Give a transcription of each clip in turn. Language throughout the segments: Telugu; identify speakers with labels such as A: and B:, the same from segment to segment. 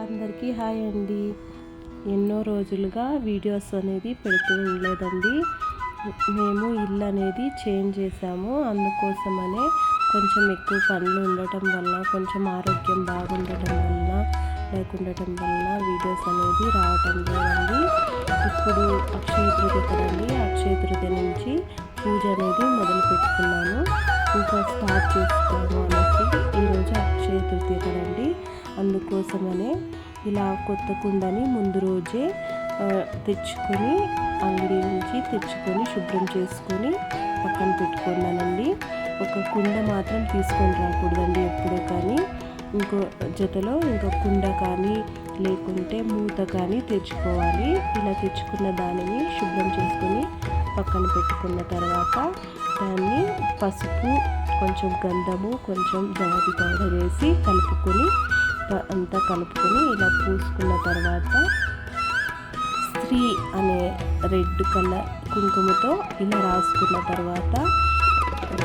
A: అందరికీ హాయ్ అండి. ఎన్నో రోజులుగా వీడియోస్ అనేది పెడుతూ ఉండలేదండి. మేము ఇల్లు అనేది చేంజ్ చేసాము. అందుకోసమనే కొంచెం ఎక్కువ పనులు ఉండటం వల్ల, కొంచెం ఆరోగ్యం బాగుండటం వల్ల వీడియోస్ అనేది రావటం లేదండి. ఇప్పుడు అక్షయ తృతీయ కదండి, అక్షయ తృతీయ నుంచి పూజ అనేది మొదలు పెట్టుకున్నాను. ఇంకా స్టార్ట్ చేస్తాము అనేసి ఈరోజు అక్షయ తృతీయ కదండి, అందుకోసమనే ఇలా కొత్త కుండని ముందు రోజే తెచ్చుకొని అంగడి నుంచి తెచ్చుకొని శుభ్రం చేసుకొని పక్కన పెట్టుకున్నానండి. ఒక కుండ మాత్రం తీసుకొని రాకూడదండి ఎప్పుడూ కానీ. ఇంకో జతలో ఇంకో కుండ కానీ లేకుంటే మూత కానీ తెచ్చుకోవాలి. ఇలా తెచ్చుకున్న దానిని శుభ్రం చేసుకొని పక్కన పెట్టుకున్న తర్వాత దాన్ని పసుపు, కొంచెం గంధము, కొంచెం జాతి పౌడర్ వేసి అంతా కలుపుకొని ఇలా పూసుకున్న తర్వాత స్త్రీ అనే రెడ్ కలర్ కుంకుమతో ఇలా రాసుకున్న తర్వాత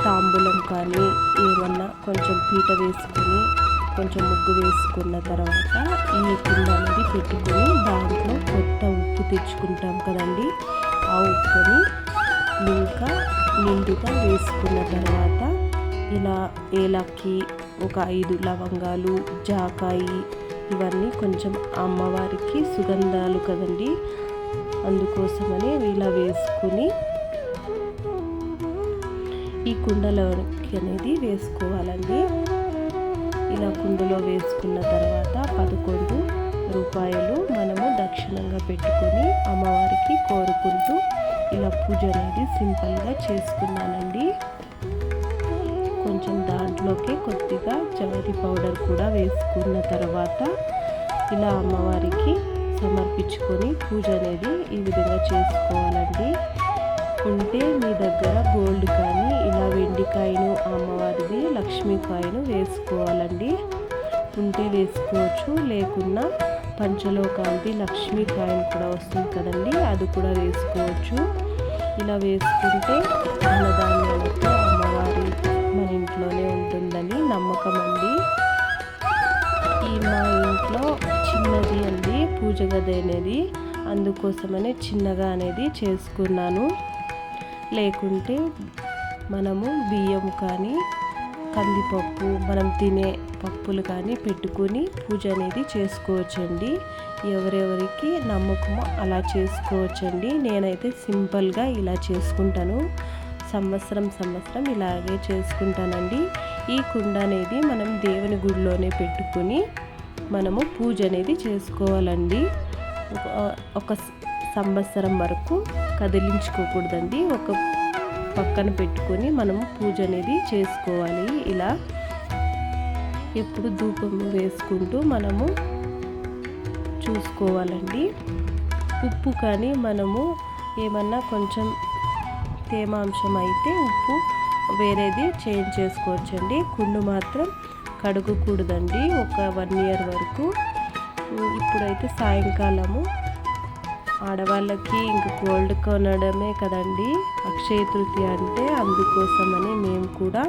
A: తాంబూలం కానీ ఏమన్నా కొంచెం పీట వేసుకొని కొంచెం ముగ్గు వేసుకున్న తర్వాత ఈ కుండ అనేది పెట్టుకొని దాంట్లో కొత్త ఉప్పు తెచ్చుకుంటాం కదండి, ఆ ఉప్పుని ఇంకా నిండుగా వేసుకున్న తర్వాత ఇలా ఏలక్కి, ఒక 5 లవంగాలు, జాకాయి, ఇవన్నీ కొంచెం అమ్మవారికి సుగంధాలు కదండి, అందుకోసమని ఇలా వేసుకుని ఈ కుండలోకి అనేది వేసుకోవాలండి. ఇలా కుండలో వేసుకున్న తర్వాత 11 రూపాయలు మనము దక్షిణంగా పెట్టుకొని అమ్మవారికి కోరుకుంటూ ఇలా పూజ అనేది సింపుల్గా చేసుకున్నానండి. కొంచెం దాంట్లోకి కొద్దిగా జాతి పౌడర్ కూడా వేసుకున్న తర్వాత ఇలా అమ్మవారికి సమర్పించుకొని పూజ అనేది ఈ విధంగా చేసుకోవాలండి. ఉంటే మీ దగ్గర గోల్డ్ కానీ ఇలా వెండికాయను, అమ్మవారిది లక్ష్మీకాయను వేసుకోవాలండి. ఉంటే వేసుకోవచ్చు, లేకున్నా పంచలోకాలది లక్ష్మీకాయను కూడా వస్తుంది కదండి, అది కూడా వేసుకోవచ్చు. ఇలా వేసుకుంటే అన్నదాన్యాలతో అమ్మవారి మన ఇంట్లోనే ఉంటుందని నమ్మకం అండి. మా ఇంట్లో చిన్నది అండి పూజ గది అనేది, అందుకోసమనే చిన్నగా అనేది చేసుకున్నాను. లేకుంటే మనము బియ్యం కానీ కందిపప్పు, మనం తినే పప్పులు కానీ పెట్టుకొని పూజ అనేది చేసుకోవచ్చండి. ఎవరెవరికి నమ్మకమో అలా చేసుకోవచ్చండి. నేనైతే సింపుల్గా ఇలా చేసుకుంటాను. సంవత్సరం ఇలాగే చేసుకుంటానండి. ఈ కుండ అనేది మనం దేవుని గుడిలోనే పెట్టుకొని మనము పూజ అనేది చేసుకోవాలండి. ఒక సంవత్సరం వరకు కదిలించుకోకూడదండి. ఒక పక్కన పెట్టుకొని మనము పూజ అనేది చేసుకోవాలి. ఇలా ఎప్పుడు ధూపం వేసుకుంటూ మనము చూసుకోవాలండి. ఉప్పు కానీ మనము ఏమన్నా కొంచెం తేమాంశం అయితే ఉప్పు వేరేది చేంజ్ చేసుకోవచ్చండి. కుండు మాత్రం కడగకూడదండి ఒక 1 ఇయర్ వరకు. ఇప్పుడైతే సాయంకాలము ఆడవాళ్ళకి ఇంక గోల్డ్ కొనడమే కదండి అక్షయ తృతీయ అంటే, అందుకోసమని మేము కూడా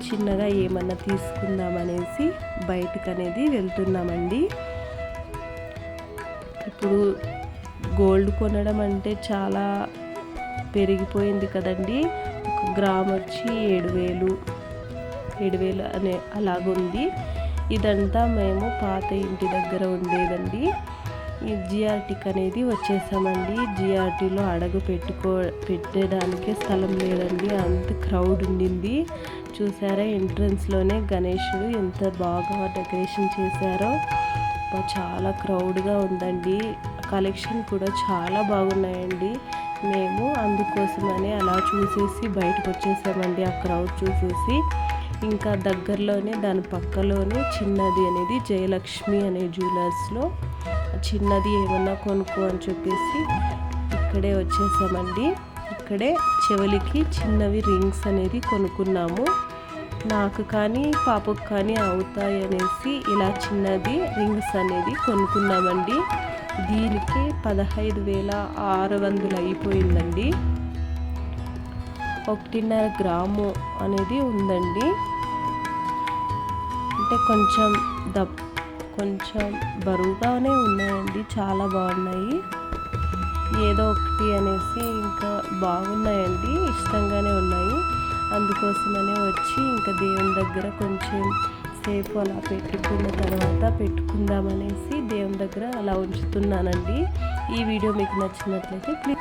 A: చిన్నగా ఏమన్నా తీసుకుందామనేసి బయటకు అనేది వెళ్తున్నామండి. ఇప్పుడు గోల్డ్ కొనడం అంటే చాలా పెరిగిపోయింది కదండి. 1 గ్రామ్ వచ్చి 7,000 అనే అలాగుంది. ఇదంతా మేము పాత ఇంటి దగ్గర ఉండేదండి. ఈ జిఆర్టీకి అనేది వచ్చేసామండి. జిఆర్టీలో అడుగు పెట్టేదానికే స్థలం లేదండి, అంత క్రౌడ్ ఉండింది. చూసారా, ఎంట్రన్స్లోనే గణేశుడు ఎంత బాగా డెకరేషన్ చేశారో, చాలా క్రౌడ్గా ఉందండి. కలెక్షన్ కూడా చాలా బాగున్నాయండి. మేము అందుకోసమని అలా చూసేసి బయటకు వచ్చేసామండి. ఆ క్రౌడ్ చూసేసి ఇంకా దగ్గరలోనే దాని పక్కలోనే చిన్నది అనేది జయలక్ష్మి అనే జ్యువెలర్స్లో చిన్నది ఏమన్నా కొనుక్కో అని చెప్పేసి ఇక్కడే వచ్చేసామండి. ఇక్కడే చెవులకి చిన్నవి రింగ్స్ అనేది కొనుక్కున్నాము. నాకు కానీ పాపకు కానీ అవుతాయి అనేసి ఇలా చిన్నది రింగ్స్ అనేది కొనుక్కున్నామండి. దీనికి 15,600 అయిపోయిందండి. 1.5 గ్రాము అనేది ఉందండి. అంటే కొంచెం కొంచెం బరువుగానే ఉన్నాయండి, చాలా బాగున్నాయి. ఏదో ఒకటి అనేసి ఇంకా బాగున్నాయండి, ఇష్టంగానే ఉన్నాయి. అందుకోసమనే వచ్చి ఇంకా దేవుని దగ్గర కొంచెం సేపు అలా పెట్టుకున్న తర్వాత పెట్టుకుందామనేసి దేవుని దగ్గర అలా ఉంచుతున్నానండి. ఈ వీడియో మీకు నచ్చినట్లయితే ప్లీజ్